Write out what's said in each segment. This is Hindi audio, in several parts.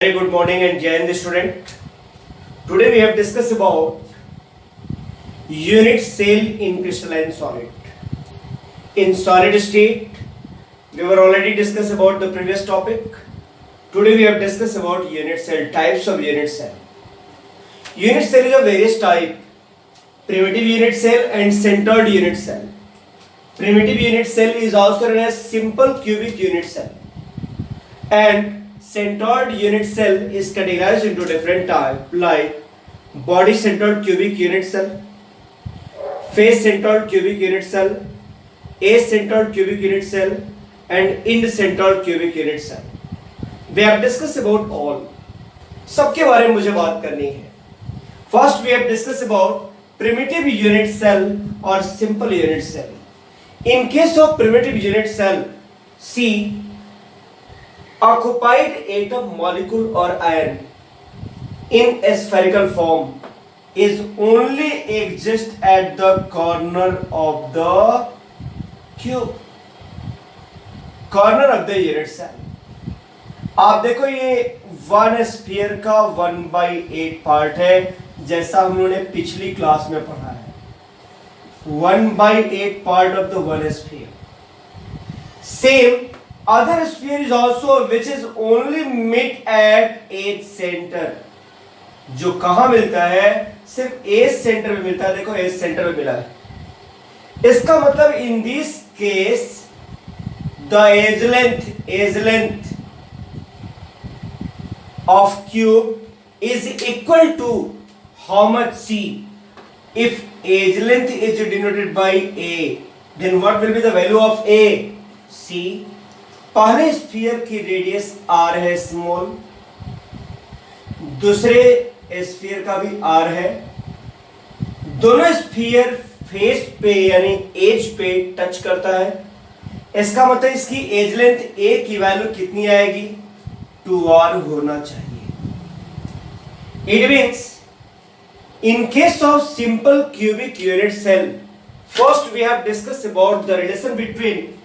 Very good morning and Jai Hind student. Today we have discussed about unit cell in crystalline solid. In solid state, we were already discussed about the previous topic. Today we have discussed about unit cell, types of unit cell. Unit cell is of various type: primitive unit cell and centered unit cell. Primitive unit cell is also known as simple cubic unit cell, and centered unit cell is categorized into different types like body centered cubic unit cell, face centered cubic unit cell, edge centered cubic unit cell, and end centered cubic unit cell. We have discussed about all. सबके बारे में मुझे बात करनी है. First we have discussed about primitive unit cell or simple unit cell. In case of primitive unit cell, see, occupied atom, molecule or ion in a spherical form is only exist at the corner of the cube, corner of the unit cell. आप देखो ये वन स्फीयर का 1/8 पार्ट है, जैसा हम लोगों ने पिछली क्लास में पढ़ा है. 1/8 part of the one sphere. Same other sphere is also which is only meet at edge center. जो कहाँ मिलता है? सिर्फ एज सेंटर में मिलता है. देखो एज सेंटर में मिला है. इसका मतलब in this case the edge length of cube is equal to how much? C. If edge length is denoted by A, then what will be the value of A? C. पहले स्फीयर की रेडियस R है स्मॉल, दूसरे स्फीयर का भी R है. दोनों स्फीयर फेस पे यानी एज पे टच करता है. इसका मतलब इसकी एज लेंथ A की वैल्यू कितनी आएगी? 2R होना चाहिए. It means in case of simple cubic unit cell, first we have discussed about the relation between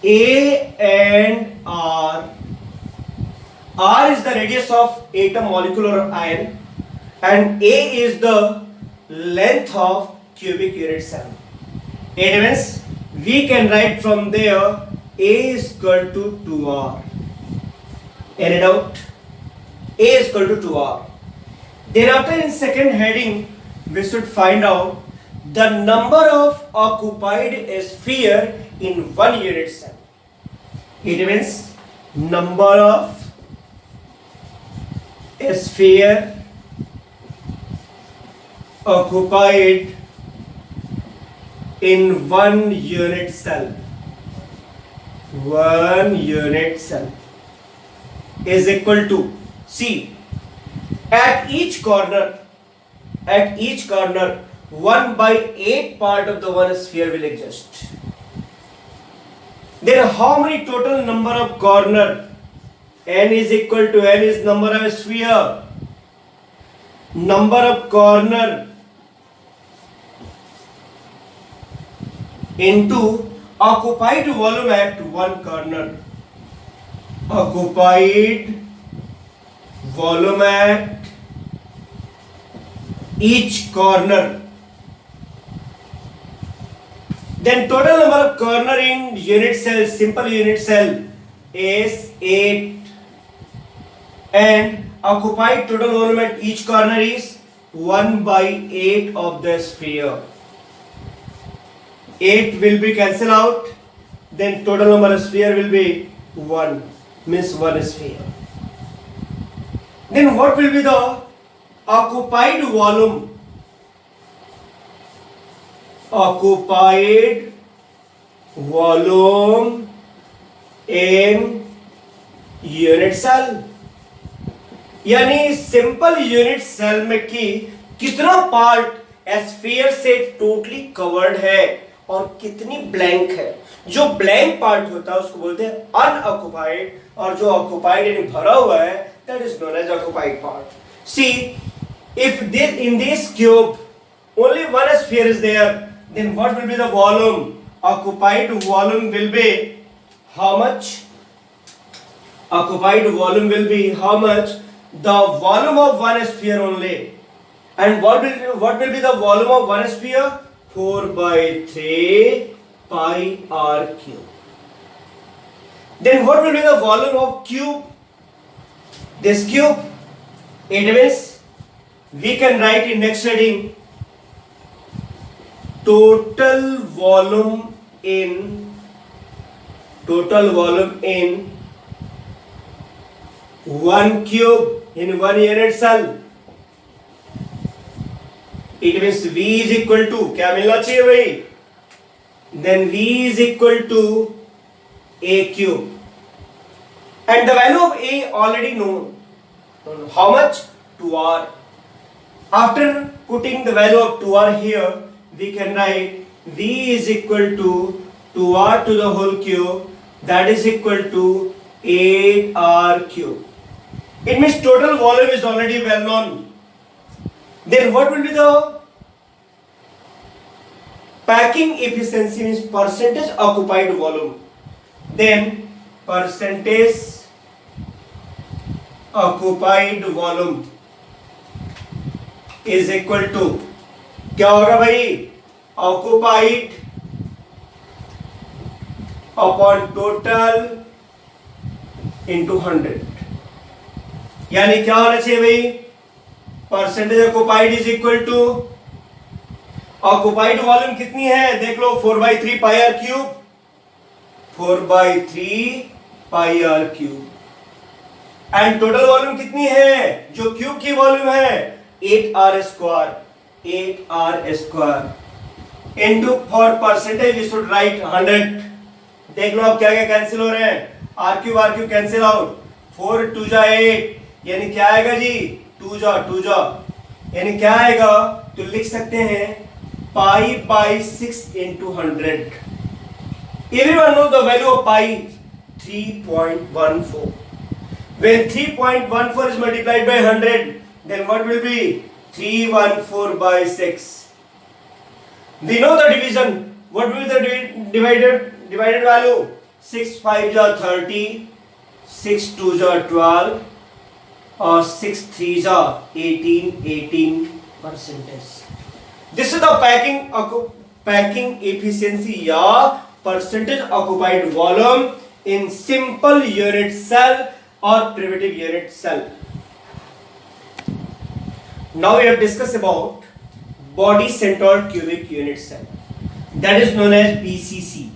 A and R. R is the radius of atom, molecule or ion, and A is the length of cubic unit cell. It means we can write from there A is equal to 2R. Any doubt? A is equal to 2R. Thereafter in second heading we should find out the number of occupied sphere in one unit cell. It means number of sphere occupied in one unit cell is equal to, see, at each corner 1/8 part of the one sphere will exist. Then how many total number of corner? N is equal to N is number of sphere, number of corner into occupied volume at one corner. Occupied volume at each corner. Then total number of corner in unit cell, simple unit cell is 8, and occupied total volume at each corner is 1/8 of the sphere. 8 will be cancelled out, then total number of sphere will be 1, means one sphere. Then what will be the occupied volume? Occupied volume in unit cell, यानी सिंपल यूनिट सेल में की कितना पार्ट स्फीयर से टोटली कवर्ड है और कितनी ब्लैंक है. जो ब्लैंक पार्ट होता है उसको बोलते हैं अनऑक्युपाइड, और जो ऑक्युपाइड यानी भरा हुआ है that is known as occupied part. See, if this in this cube only one sphere is there, then what will be the volume? Occupied volume will be how much? Occupied volume will be how much? The volume of one sphere only. And what will be the volume of one sphere? 4/3 pi r cube. Then what will be the volume of cube? This cube. It means we can write in next heading total volume in one cube in 1 unit cell. It means V is equal to, क्या मिलना चाहिए भाई? Then V is equal to A cube. And the value of A already known. How much? 2R. After putting the value of 2R here, we can write V is equal to 2R to the whole cube, that is equal to 8R cube. It means total volume is already well known. Then what will be the packing efficiency? Means percentage occupied volume. Then percentage occupied volume is equal to, क्या होगा भाई? Occupied upon total into 100. यानी क्या होना चाहिए भाई? Percentage occupied is equal to occupied volume कितनी है देख लो 4/3 pi r cube 4/3 pi r cube and total volume कितनी है जो क्यूब की वॉल्यूम है 8r square into for percentage we should write 100 देख लो अब क्या क्या कैंसिल हो रहे हैं आर क्यूब कैंसिल आउट 4 2 जा 8 यानी क्या आएगा जी 2 जा यानी क्या आएगा तो लिख सकते हैं pi by 6 into 100 everyone know the value of pi 3.14 when 3.14 is multiplied by 100 then what will be 314 by 6 we know the division what will be the divided value 6 5 ja 30 6 2 ja 12 और 6 3 जा 18 percentage. This is the packing efficiency या percentage occupied volume in simple unit cell or primitive unit cell. Now we have discussed about body centered cubic unit cell that is known as BCC.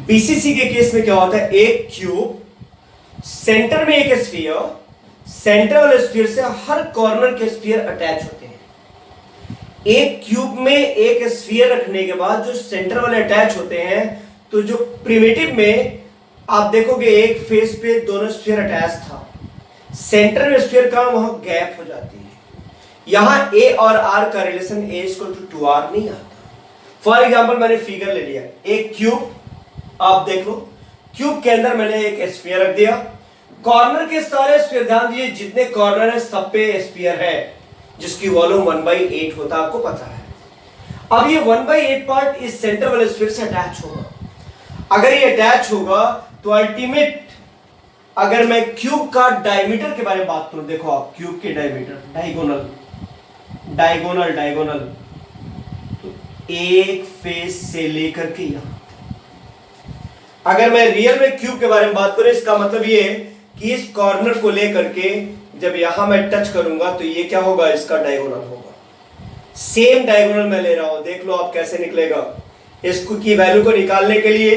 BCC के केस में क्या होता है एक क्यूब सेंटर में एक स्फीयर सेंटर वाले स्फीयर से हर कॉर्नर के स्फीयर अटैच होते हैं एक क्यूब में एक स्फीयर रखने के बाद जो सेंटर वाले अटैच होते हैं तो जो प्रिमिटिव में आप देखोगे एक फेस पे दोनों स्फीयर अटैच था सेंटर में स्फीयर का वहां गैप हो जाती है यहां ए और आर का relation A equal to 2r नहीं आता फॉर एग्जांपल मैंने फिगर ले लिया एक क्यूब आप देख लो क्यूब के अंदर मैंने एक स्फीयर रख दिया कॉर्नर के सारे स्फीयर ध्यान दीजिए जितने कॉर्नर है सब पे स्फीयर है जिसकी वॉल्यूम 1/8 होता है आपको पता है अब ये 1/8 पार्ट इस सेंटर वाले स्फीयर से अटैच होगा अगर ये अटैच होगा तो अल्टीमेट अगर मैं क्यूब का डायमीटर के बारे में बात करूं देखो आप क्यूब के डायमीटर डायगोनल तो एक फेस से लेकर के यहां अगर मैं रियल में क्यूब के बारे में बात करूं इसका मतलब ये कि इस कॉर्नर को लेकर के जब यहां मैं टच करूंगा तो ये क्या होगा इसका डायगोनल होगा सेम डायगोनल मैं ले रहा हूं देख लो आप कैसे निकलेगा इसको की वैल्यू को निकालने के लिए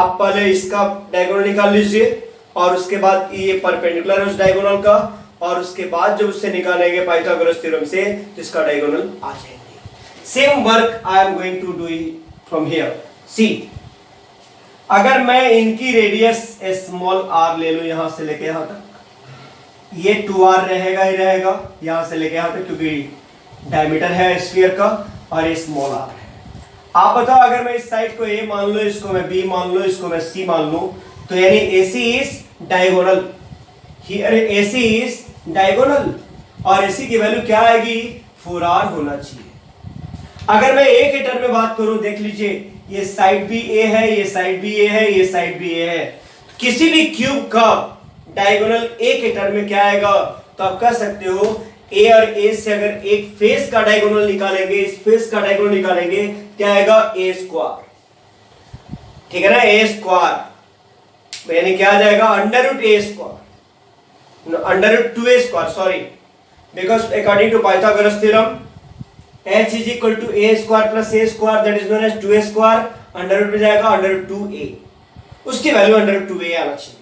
आप पहले इसका डायगोनल निकाल लीजिए और उसके बाद ये परपेंडिकुलर है उस डायगोनल का और उसके बाद जब उससे निकालेंगे पाइथागोरस थ्योरम से तो इसका डायगोनल आ जाएंगे same work I am going to do from here see अगर मैं इनकी रेडियस स्मॉल r ले लूं यहां से लेके यहां तक ये 2r रहेगा ही रहेगा यहां से लेके यहां तक क्योंकि डायमीटर है स्फीयर का और ये स्मॉल r है आप बताओ अगर मैं इस साइड को a मान लूं इसको मैं b मान लूं इसको मैं c मान लूं तो यानी AC is diagonal here AC is diagonal और AC की वैल्यू क्या आएगी 4r होना चाहिए अगर मैं ए के टर्म में बात करूं, देख लीजिए ये साइड भी ए है, ये साइड भी ए है, ये साइड भी ए है। किसी भी क्यूब का डायगोनल ए के टर्म में क्या आएगा, तो आप कह सकते हो ए और ए से अगर एक फेस का डायगोनल निकालेंगे, इस फेस का डायगोनल निकालेंगे, क्या आएगा, ए स्क्वायर। ठीक है ना, ए स्क्वायर यानी क्या आ जाएगा, under root a square, under root 2a square, sorry, because according to Pythagoras theorem h is equal to a square plus a square, that is known as 2a square, under root में जाएगा अंडर रूट 2a, उसकी वैल्यू अंडर रूट 2a आना चाहिए।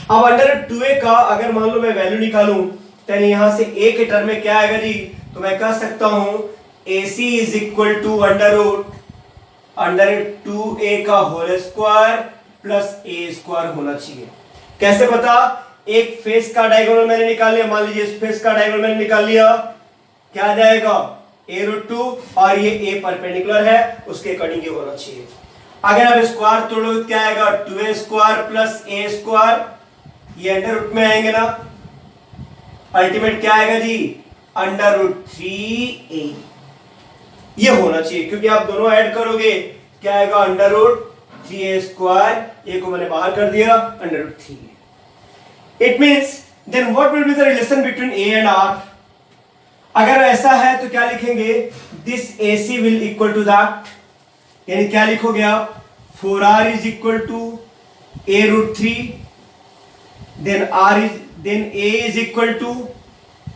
अब अंडर रूट 2a का अगर मान लो मैं वैल्यू निकालूं, तो यहां से a के टर्म में क्या आएगा जी, तो मैं कह सकता हूं ac is equal to under root 2a का whole square plus a square होना चाहिए। कैसे पता, एक फेस का डायगोनल मैंने निकाल लिया, मान लीजिए इस फेस का डायगोनल मैंने निकाल लिया, क्या आ जाएगा, a रूट 2, और ये a परपेंडिकुलर है, उसके अकॉर्डिंग ये होना चाहिए। अगर आप स्क्वायर तोड़ोगे क्या आएगा, 2a square plus a square, ये अंडर रूट में आएंगे ना, अल्टीमेट क्या आएगा जी, अंडर रूट 3a, ये होना चाहिए, क्योंकि आप दोनों ऐड करोगे क्या आएगा, अंडर रूट 3a स्क्वायर, ए को मैंने बाहर कर दिया, under root 3a। It means then what will be the relation between a and r। अगर ऐसा है तो क्या लिखेंगे, this ac will equal to that, यानी क्या लिखोगे आप, 4r is equal to a root 3, then a is equal to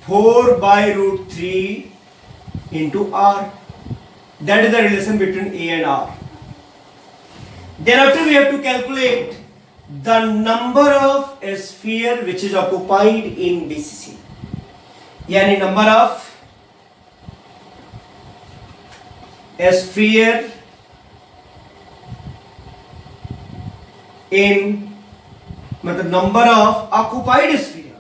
4 by root 3 into r. That is the relation between a and r. Thereafter we have to calculate the number of sphere which is occupied in BCC, yani number of sphere in, मतलब number of occupied sphere,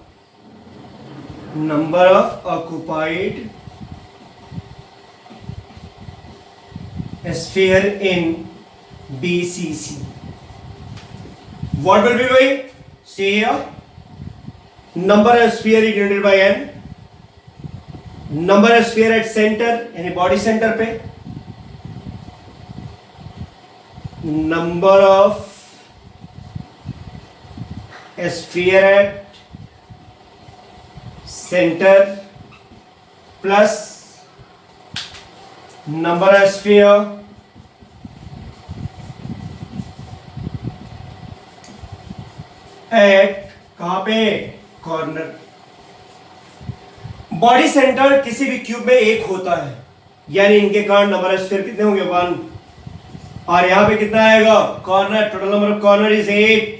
number of occupied sphere in BCC. What will be doing? See here, number of sphere is denoted by n, number of sphere at center यानी बॉडी सेंटर पे, number of sphere at center plus number of sphere at कहां पे, कॉर्नर। बॉडी सेंटर किसी भी क्यूब में एक होता है, यानी इनके कारण नंबर ऑफ स्फीयर कितने होंगे, 1, और यहां पे कितना आएगा, corner, total number of corner is 8,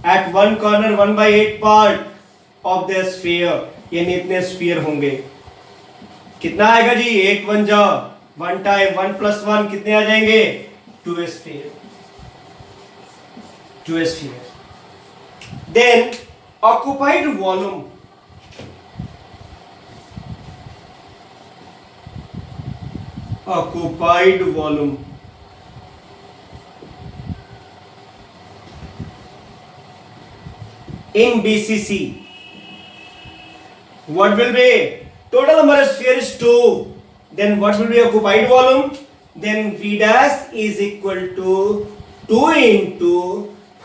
at one corner 1/8 part of the sphere, यानी इतने स्फीयर होंगे। कितना आएगा जी, 8 1 जा 1 टाइम 1 प्लस 1 कितने आ जाएंगे, 2 sphere, 2 sphere. Then occupied volume, occupied volume in BCC, what will be, total number of sphere is 2, then what will be occupied volume, then V dash is equal to 2 into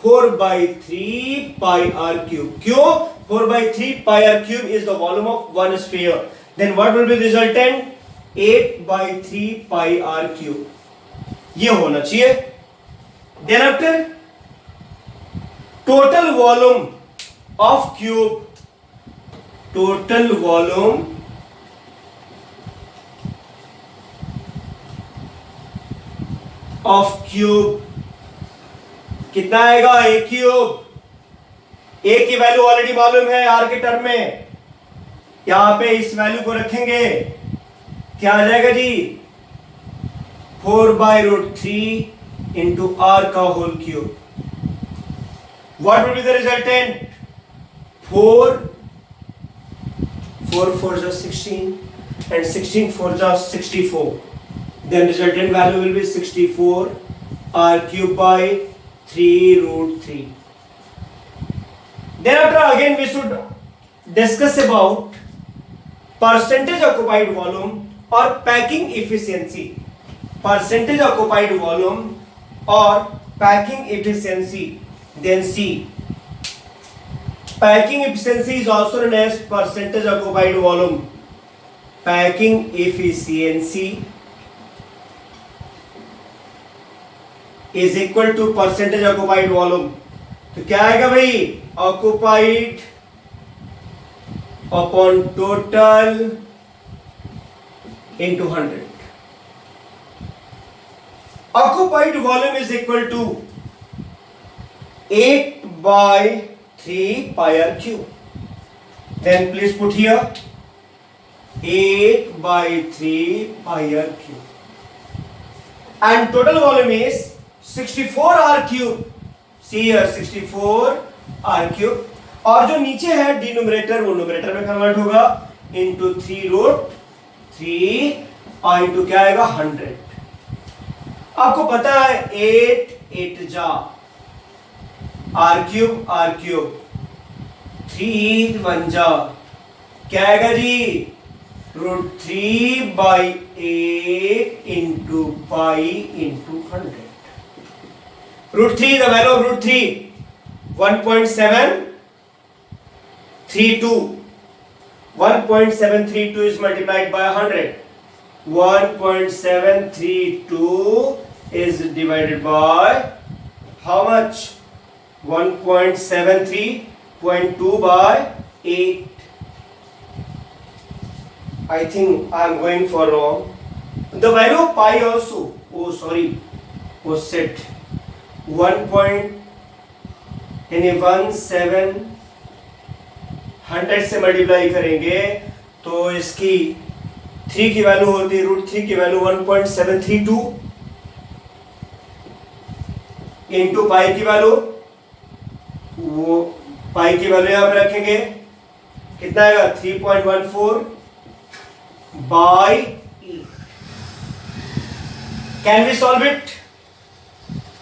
4 by 3 pi r cube. क्यों, 4 by 3 pi r cube is the volume of one sphere, then what will be resultant, 8 by 3 pi r cube, ये होना चाहिए। then after total volume of cube, total volume of cube कितना आएगा, ए क्यूब, ए की वैल्यू ऑलरेडी मालूम है आर के टर्म में, यहां पे इस वैल्यू को रखेंगे, क्या आ जाएगा जी, 4 by root 3 into r का whole cube. What will be the resultant, 4 4 is 16 and 16 4 is 64, then resultant value will be 64 r cube by 3 root 3. Thereafter again we should discuss about percentage occupied volume और packing efficiency, percentage occupied volume और packing efficiency. Then see, packing efficiency is also known as percentage occupied volume. Packing efficiency is equal to percentage occupied volume. तो क्या आएगा भाई, occupied upon total into 100. Occupied volume is equal to 8 by 3 pi r cube. Then please put here 8 by 3 pi r cube. And total volume is 64 r cube. See here 64 r cube. और जो नीचे है डिनोमिनेटर वो न्यूमरेटर में कन्वर्ट होगा into 3 रूट 3 और इंटू क्या आएगा 100. आपको पता है 8 8 जा आर क्यूब 3 1 जा क्या आएगा जी, root 3 by 8 into pi into 100. Root 3, the value of root 3 1.732. 1.732 is multiplied by 100. 1.732 is divided by how much? 1.73.2 by 8. I think I am going for wrong. The value of pi also, was set 1.17 100 से मल्टीप्लाई करेंगे तो इसकी 3 की वैल्यू होती है, रूट 3 की वैल्यू 1.732 इंटू पाई की वैल्यू, वो पाई की वैल्यू यहां पे रखेंगे, कितना आएगा 3.14 by 8. Can we solve it?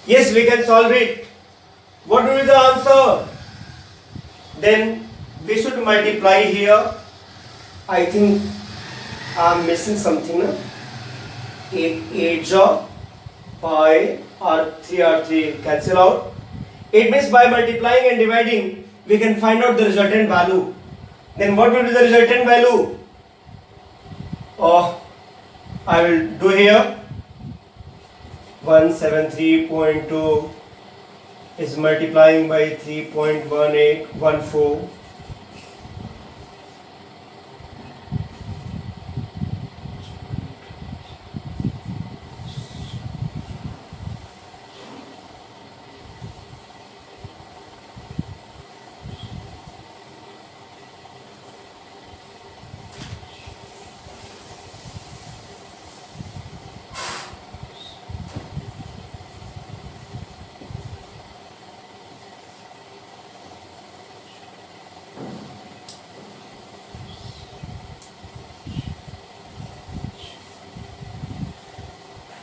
Yes we can solve it. What will be the answer? Then we should multiply here. I think I am missing something, na? 8 jaw pi r3 cancel out. It means by multiplying and dividing we can find out the resultant value. Then what will be the resultant value? I will do here 173.2 is multiplying by 3.1814.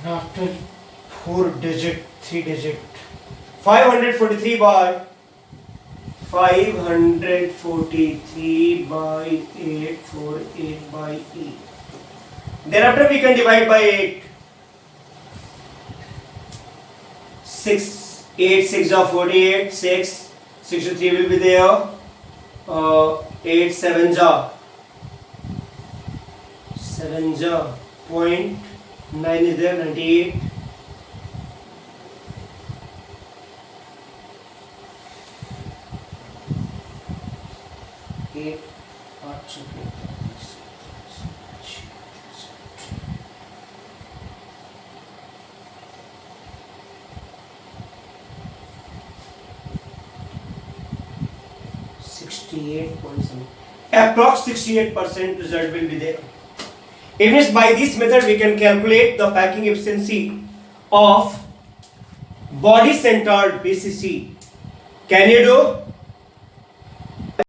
After 3 digit 543 by 848 by 8. Thereafter we can divide by 8. 6 8 6 are 48. 63 will be there. 8 7 jar 0.9 is there, 98. Approx 68% result will be there. It means by this method we can calculate the packing efficiency of body centered BCC. Can you do?